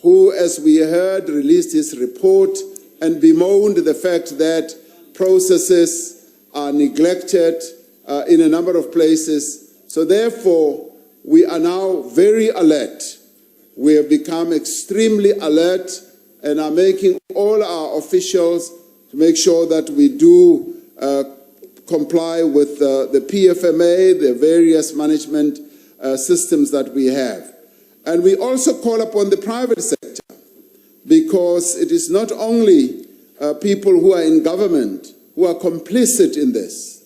who, as we heard, released his report and bemoaned the fact that processes are neglected in a number of places. So therefore, we are now very alert. We have become extremely alert and are making all our officials to make sure that we do comply with the PFMA, the various management systems that we have. And we also call upon the private sector, because it is not only people who are in government who are complicit in this.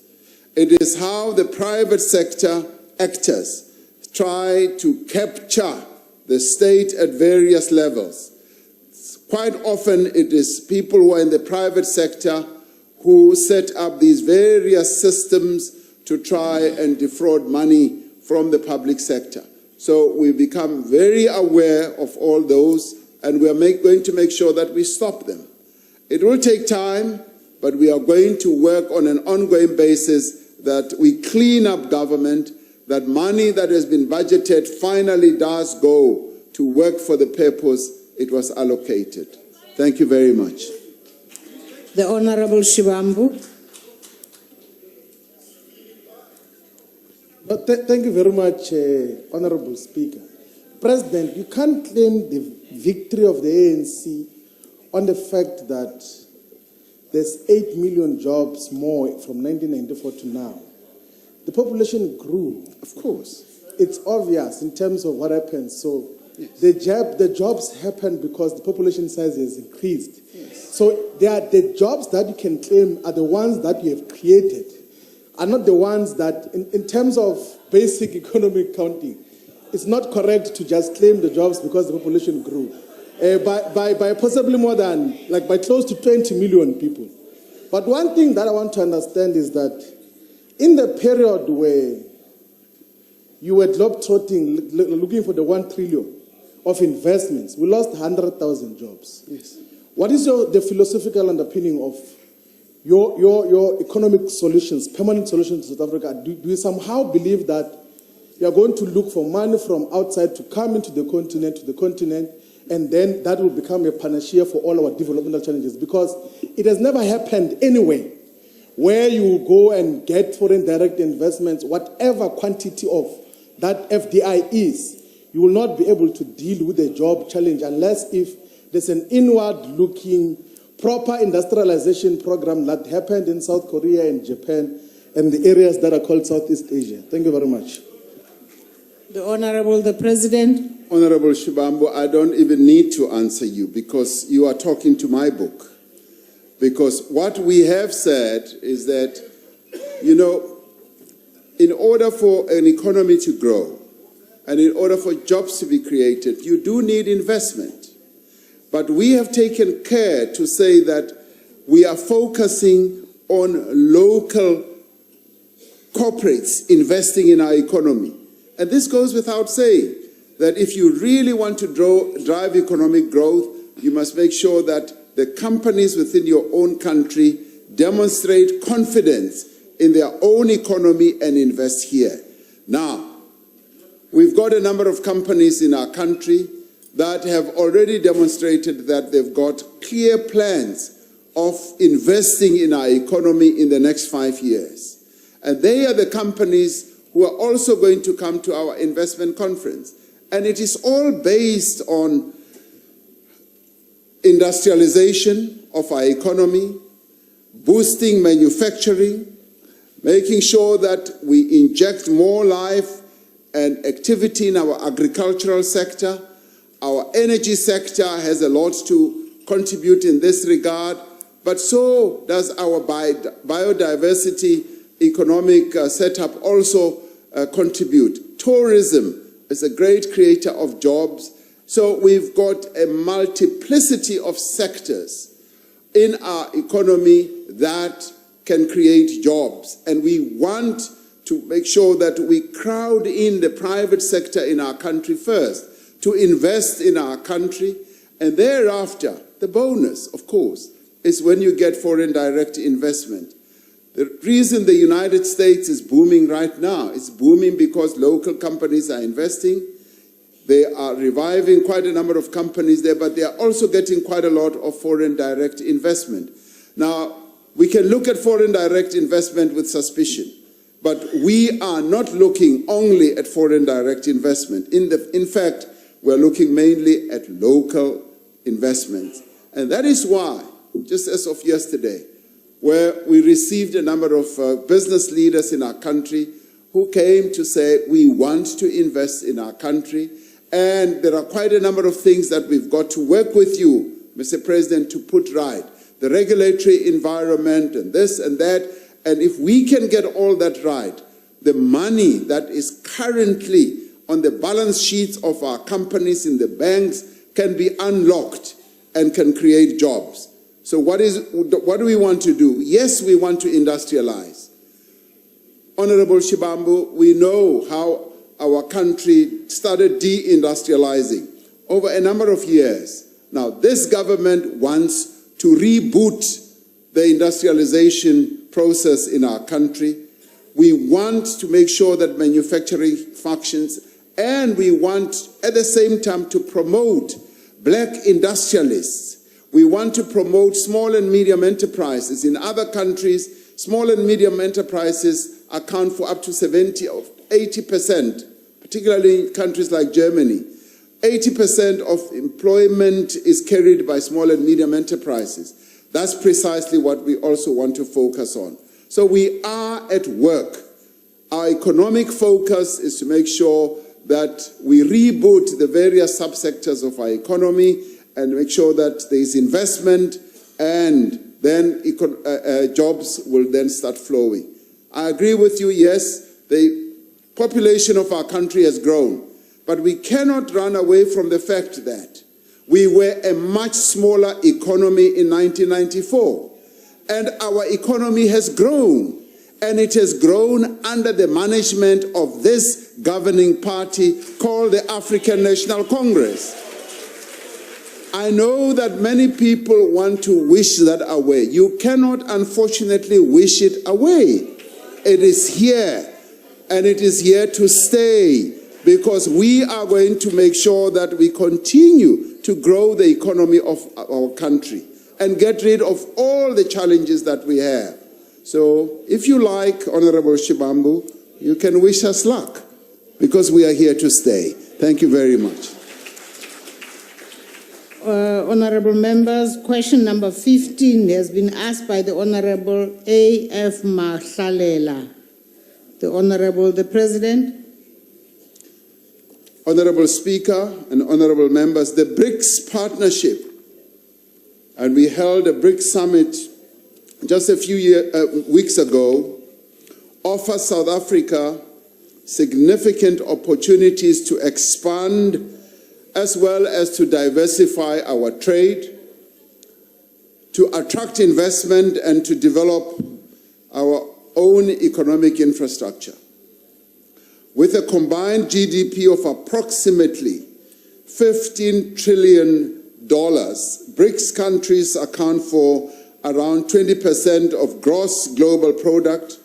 It is how the private sector actors try to capture the state at various levels. Quite often it is people who are in the private sector who set up these various systems to try and defraud money from the public sector. So we become very aware of all those, and we are going to make sure that we stop them. It will take time, but we are going to work on an ongoing basis that we clean up government, that money that has been budgeted finally does go to work for the purpose it was allocated. Thank you very much. The Honorable Shivambu. Thank you very much, Honorable Speaker. President, you can't claim the victory of the ANC on the fact that there's 8 million jobs more from 1994 to now. The population grew. Of course. It's obvious in terms of what happened. So yes. The jobs happened because the population size has increased. Yes. So the jobs that you can claim are the ones that you have created, are not the ones that, in terms of basic economic counting, it's not correct to just claim the jobs because the population grew. By possibly more than, by close to 20 million people. But one thing that I want to understand is that in the period where you were globetrotting, looking for the 1 trillion of investments, we lost 100,000 jobs. Yes. What is the philosophical underpinning of your economic solutions, permanent solutions to South Africa? Do you somehow believe that you are going to look for money from outside to come into the continent, and then that will become a panacea for all our developmental challenges? Because it has never happened anywhere where you go and get foreign direct investments, whatever quantity of that FDI is, you will not be able to deal with the job challenge unless if there's an inward-looking, proper industrialization program that happened in South Korea and Japan and the areas that are called Southeast Asia. Thank you very much. The Honorable the President. Honorable Shivambu, I don't even need to answer you because you are talking to my book. Because what we have said is that, in order for an economy to grow and in order for jobs to be created, you do need investment. But we have taken care to say that we are focusing on local corporates investing in our economy. And this goes without saying that if you really want to drive economic growth, you must make sure that the companies within your own country demonstrate confidence in their own economy and invest here. Now, we've got a number of companies in our country that have already demonstrated that they've got clear plans of investing in our economy in the next 5 years. And they are the companies who are also going to come to our investment conference. And it is all based on industrialization of our economy, boosting manufacturing, making sure that we inject more life and activity in our agricultural sector. Our energy sector has a lot to contribute in this regard, but so does our biodiversity economic setup also contribute. Tourism is a great creator of jobs. So we've got a multiplicity of sectors in our economy that can create jobs. And we want to make sure that we crowd in the private sector in our country first, to invest in our country. And thereafter, the bonus, of course, is when you get foreign direct investment. The reason the United States is booming right now is booming because local companies are investing. They are reviving quite a number of companies there, but they are also getting quite a lot of foreign direct investment. Now, we can look at foreign direct investment with suspicion, but we are not looking only at foreign direct investment. In fact, we're looking mainly at local investments. And that is why, just as of yesterday, where we received a number of business leaders in our country who came to say, we want to invest in our country, and there are quite a number of things that we've got to work with you, Mr. President, to put right. The regulatory environment and this and that. And if we can get all that right, the money that is currently on the balance sheets of our companies in the banks can be unlocked and can create jobs. So what do we want to do? Yes, we want to industrialize. Honorable Shibambu, we know how our country started deindustrializing over a number of years. Now, this government wants to reboot the industrialization process in our country. We want to make sure that manufacturing functions, and we want at the same time to promote black industrialists. We want to promote small and medium enterprises. In other countries, small and medium enterprises account for up to 70 or 80%, particularly in countries like Germany. 80% of employment is carried by small and medium enterprises. That's precisely what we also want to focus on. So we are at work. Our economic focus is to make sure that we reboot the various subsectors of our economy and make sure that there is investment, and then jobs will then start flowing. I agree with you, yes, the population of our country has grown, but we cannot run away from the fact that we were a much smaller economy in 1994, and our economy has grown, and it has grown under the management of this governing party called the African National Congress. I know that many people want to wish that away. You cannot, unfortunately, wish it away. It is here, and it is here to stay, because we are going to make sure that we continue to grow the economy of our country and get rid of all the challenges that we have. So, if you like, Honorable Shibambu, you can wish us luck, because we are here to stay. Thank you very much. Honorable members, question number 15 has been asked by the Honorable EFF Mahlalela. The President. Honorable Speaker and honorable members, the BRICS partnership, and we held a BRICS summit just a few weeks ago, offers South Africa significant opportunities to expand as well as to diversify our trade, to attract investment and to develop our own economic infrastructure. With a combined GDP of approximately $15 trillion, BRICS countries account for around 20% of gross global product,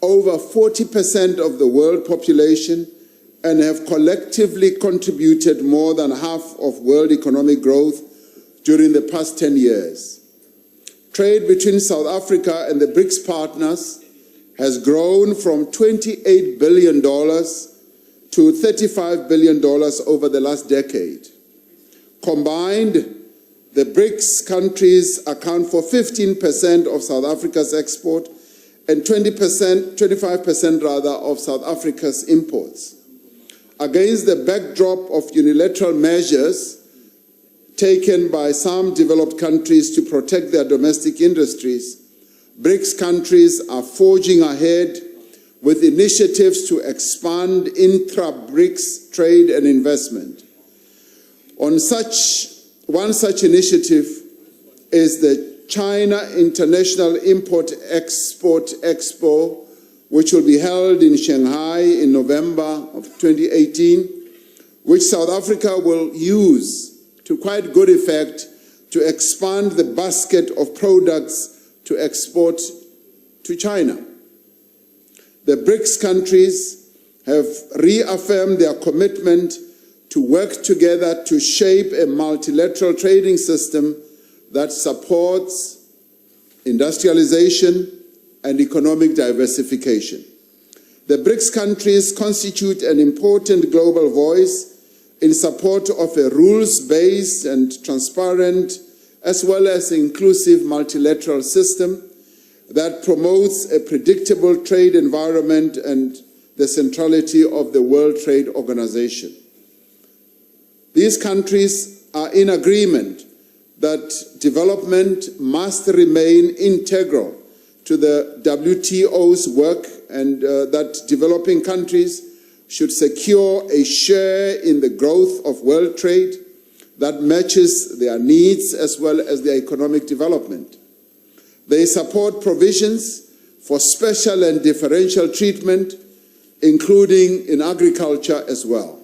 over 40% of the world population, and have collectively contributed more than half of world economic growth during the past 10 years. Trade between South Africa and the BRICS partners has grown from $28 billion to $35 billion over the last decade. Combined, the BRICS countries account for 15% of South Africa's export and 25% rather of South Africa's imports. Against the backdrop of unilateral measures taken by some developed countries to protect their domestic industries, BRICS countries are forging ahead with initiatives to expand intra-BRICS trade and investment. One such initiative is the China International Import-Export Expo, which will be held in Shanghai in November of 2018, which South Africa will use to quite good effect to expand the basket of products to export to China. The BRICS countries have reaffirmed their commitment to work together to shape a multilateral trading system that supports industrialization and economic diversification. The BRICS countries constitute an important global voice in support of a rules-based and transparent, as well as inclusive multilateral system that promotes a predictable trade environment and the centrality of the World Trade Organization. These countries are in agreement that development must remain integral to the WTO's work and that developing countries should secure a share in the growth of world trade that matches their needs as well as their economic development. They support provisions for special and differential treatment, including in agriculture as well.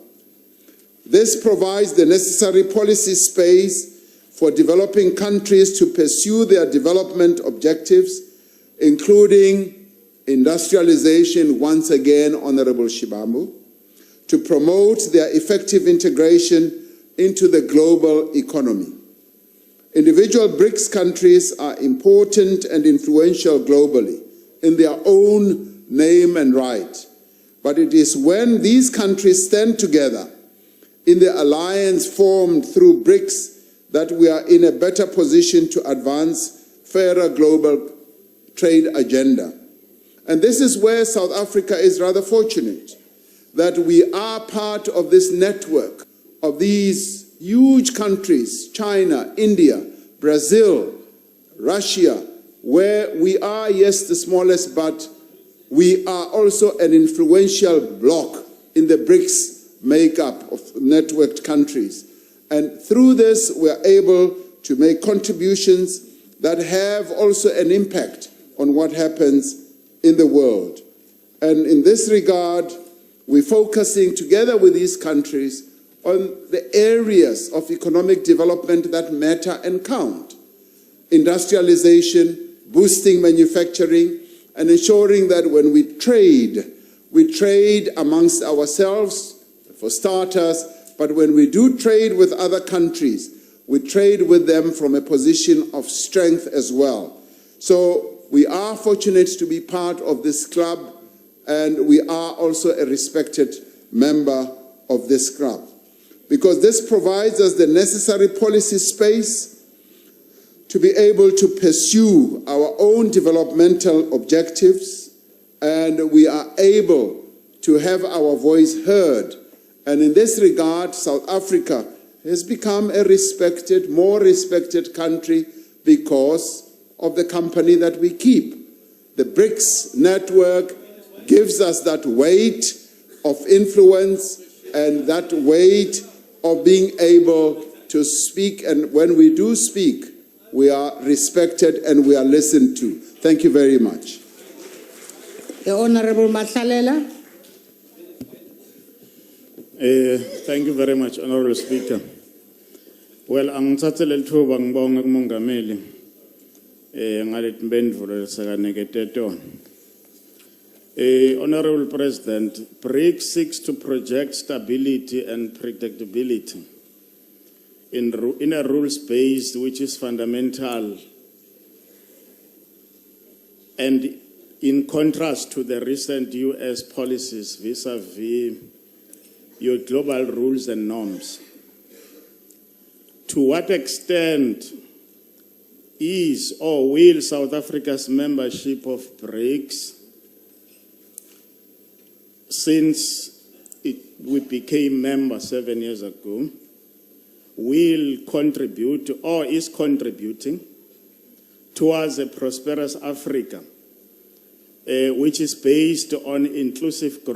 This provides the necessary policy space for developing countries to pursue their development objectives, including industrialization, once again, Honorable Shibambu, to promote their effective integration into the global economy. Individual BRICS countries are important and influential globally in their own name and right. But it is when these countries stand together in the alliance formed through BRICS that we are in a better position to advance fairer global trade agenda. And this is where South Africa is rather fortunate, that we are part of this network of these huge countries, China, India, Brazil, Russia, where we are, yes, the smallest, but we are also an influential bloc in the BRICS makeup of networked countries. And through this, we are able to make contributions that have also an impact on what happens in the world. And in this regard, we're focusing together with these countries on the areas of economic development that matter and count. Industrialization, boosting manufacturing, and ensuring that when we trade amongst ourselves, for starters, but when we do trade with other countries, we trade with them from a position of strength as well. So we are fortunate to be part of this club, and we are also a respected member of this club, because this provides us the necessary policy space to be able to pursue our own developmental objectives, and we are able to have our voice heard. And in this regard, South Africa has become a respected, more respected country because of the company that we keep. The BRICS network gives us that weight of influence and that weight of being able to speak. And when we do speak, we are respected and we are listened to. Thank you very much. The Honorable Mahlalela. Thank you very much, Honorable Speaker. Well, angithathele lithuba ngibonge kumongameli ngalethi mpendulo lesakanekete tona. Honorable President, BRICS seeks to project stability and predictability in a rules-based which is fundamental, and in contrast to the recent US policies vis-a-vis your global rules and norms. To what extent is or will South Africa's membership of BRICS, since we became members 7 years ago, will contribute or is contributing towards a prosperous Africa, which is based on inclusive growth?